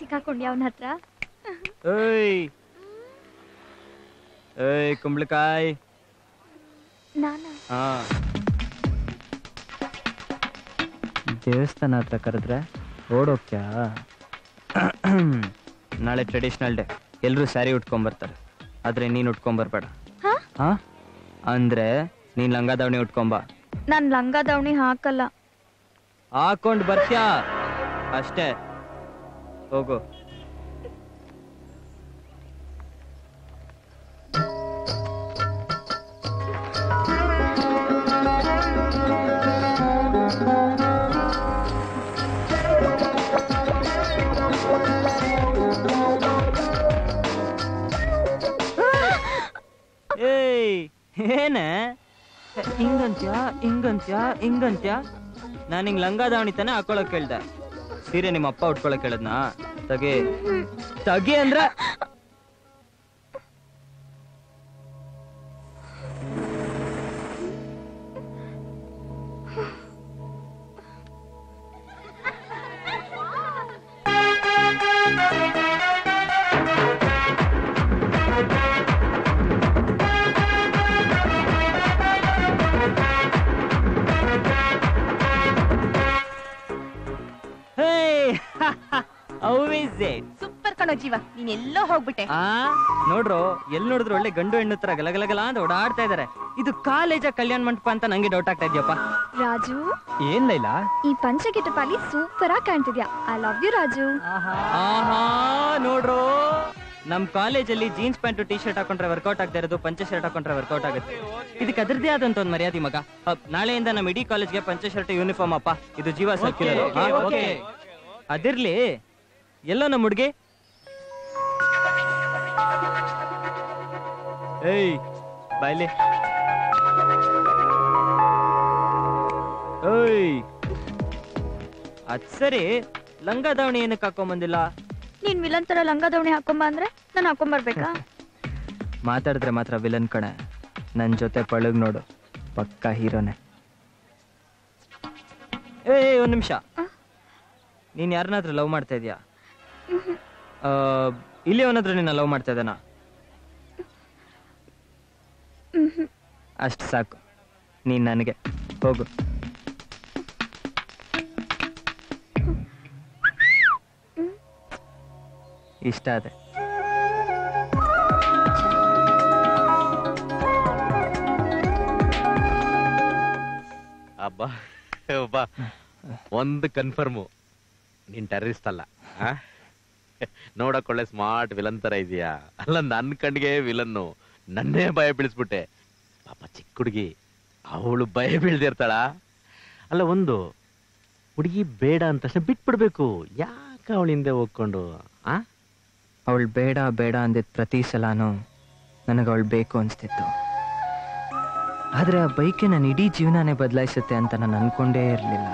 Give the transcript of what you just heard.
ಸಿಕ್ಕಾಕೊಂಡ್ಯಾ ಅವನ ಹತ್ರ? ಏಯ್ ಏಯ್ ಕುಂಬಳಕಾಯಿ. ನಾನಾ? ಹಾ, ದೇವಸ್ಥಾನ ಹತ್ರ ಕರೆದ್ರೆ ಓಡೋಕ್ಯಾ? ನಾಳೆ ಟ್ರೆಡಿಷನಲ್ ಡೇ, ಎಲ್ಲರೂ ಸ್ಯಾರಿ ಉಟ್ಕೊಂಬರ್ತಾರೆ, ಆದ್ರೆ ನೀನು ಉಟ್ಕೊಂಬರ್ಬೇಡ. ಹಾ ಅಂದ್ರೆ ನೀನ್ ಲಂಗ ದಾವಣಿ ಉಟ್ಕೊಂಬ. ನಾನ್ ಲಂಗ ದಾವಣಿ ಹಾಕಲ್ಲ. ಹಾಕೊಂಡ್ ಬರ್ತ್ಯಾ ಅಷ್ಟೇ, ಹೋಗು. ಏಯ್ ಏನ ಹಿಂಗಂತ್ಯಾ? ನಾನು ಹಿಂಗ್ ಲಂಗ ದಾವಣಿ ತಾನೆ ಹಾಕೊಳಕ್ ಕೇಳ್ದೆ. ಸೀರೆ ನಿಮ್ಮ ಅಪ್ಪ ಉಟ್ಕೊಳಕ್ ಕೇಳದ್ನಾ? ತಗಿ ಅಂದ್ರ ಸೂಪರ್ ಕಣೋ ಜೀವ, ನೀನ್ ಎಲ್ಲೋ ಹೋಗ್ಬಿಟ್ಟೆ. ನೋಡ್ರು, ಎಲ್ ನೋಡಿದ್ರು ಒಳ್ಳೆ ಗಂಡು ಹೆಣ್ಣು ತರ ಗಲಗಲಗಲ ಅಂತ ಓಡಾಡ್ತಾ ಇದಾರೆ. ಇದು ಕಾಲೇಜ ಕಲ್ಯಾಣ ಮಂಟಪ ಅಂತ ನಂಗೆ ಡೌಟ್ ಆಗ್ತಾ ಇದೆಯಪ್ಪ. ರಾಜು, ಏನ್ ಲೈಲಾ ಈ ಪಂಚಗಿಟಪಾಲಿ ಸೂಪರ್ ಆಗಿ ಕಾಣ್ತಿದ್ಯಾ. I love you Raju. ಆಹಾ, ನೋಡ್ರು, ನಮ್ ಕಾಲೇಜಲ್ಲಿ ಜೀನ್ಸ್ ಪ್ಯಾಂಟ್ ಟೀ ಶರ್ಟ್ ಹಾಕೊಂಡ್ರೆ ವರ್ಕೌಟ್ ಆಗ್ತಾ ಇರೋದು ಪಂಚ ಶರ್ಟ್ ಹಾಕೊಂಡ್ರೆ ವರ್ಕೌಟ್ ಆಗುತ್ತೆ. ಇದಕ್ಕೆ ಅದರದೇ ಆದಂತ ಒಂದು ಮರ್ಯಾದೆ ಮಗ. ನಾಳೆಯಿಂದ ನಮ್ಮ ಇಡೀ ಕಾಲೇಜ್ಗೆ ಪಂಚ ಶರ್ಟ್ ಯೂನಿಫಾರ್ಮ್ ಅಪ್ಪ. ಇದು ಜೀವ ಸರ್ಕ್ಯುಲರ್. ಅದಿರ್ಲಿ, ಎಲ್ಲೋ ನಮ್ಮ ಹುಡುಗಿ? ಏಯ್ ಬಾಯ್ಲಿ. ಏಯ್ ಅದ್ ಸರಿ, ಲಂಗ ದಾವಣಿ ಏನಕ್ಕೆ ಹಾಕೊಂಬಂದಿಲ್ಲ? ನೀನ್ ವಿಲನ್ ತರ ಲಂಗ ದಾವಣಿ ಹಾಕೊಂಬ ಅಂದ್ರೆ ನಾನು ಹಾಕೊಂಬರ್ಬೇಕಾ? ಮಾತಾಡಿದ್ರೆ ಮಾತ್ರ ವಿಲನ್ ಕಣೆ, ನನ್ ಜೊತೆ ಪಳಗ್ ನೋಡು, ಪಕ್ಕಾ ಹೀರೋನೆ. ಏಯ್ ಒಂದ್ ನಿಮಿಷ, ನೀನ್ ಯಾರನ್ನಾದ್ರೂ ಲವ್ ಮಾಡ್ತಾ ಇದೀಯಾ? ಇಲ್ಲಿ ಅವನಾದ್ರೂ ನಿನ್ನ ಲವ್ ಮಾಡ್ತಾ ಇದ್ದಾನ? ಅಷ್ಟು ಸಾಕು, ನೀನ್ ನನಗೆ. ಹೋಗು. ಇಷ್ಟ ಅದೇ. ಅಬ್ಬಾ ಒಬ್ಬ ಒಂದು ಕನ್ಫರ್ಮು, ನೀನ್ ಟೆರರಿಸ್ಟ್ ಅಲ್ಲ. ನೋಡಕ್ ಒಳ್ಳೆ ಸ್ಮಾರ್ಟ್ ವಿಲನ್ ತರ ಇದೆಯಾ? ಅಲ್ಲ, ನನ್ನ ಕಣ್ಣಿಗೆ ವಿಲನ್ನು, ನನ್ನೇ ಭಯ ಬೀಳಿಸ್ಬಿಟ್ಟೆ. ಪಾಪ ಚಿಕ್ಕ ಹುಡುಗಿ, ಅವಳು ಭಯ ಬೀಳ್ದಿರ್ತಾಳ. ಅಲ್ಲ, ಒಂದು ಹುಡುಗಿ ಬೇಡ ಅಂತ ತಕ್ಷಣ ಬಿಟ್ಬಿಡ್ಬೇಕು, ಯಾಕೆ ಅವಳ ಹಿಂದೆ ಹೋಗ್ಕೊಂಡು? ಅವಳು ಬೇಡ ಬೇಡ ಅಂದಿದ್ ಪ್ರತಿ ಸಲನೂ ನನಗೆ ಅವಳು ಬೇಕು ಅನ್ಸ್ತಿತ್ತು. ಆದ್ರೆ ಆ ಬೈಕೆ ನನ್ನ ಇಡೀ ಜೀವನನೇ ಬದಲಾಯಿಸುತ್ತೆ ಅಂತ ನಾನು ಅನ್ಕೊಂಡೇ ಇರಲಿಲ್ಲ.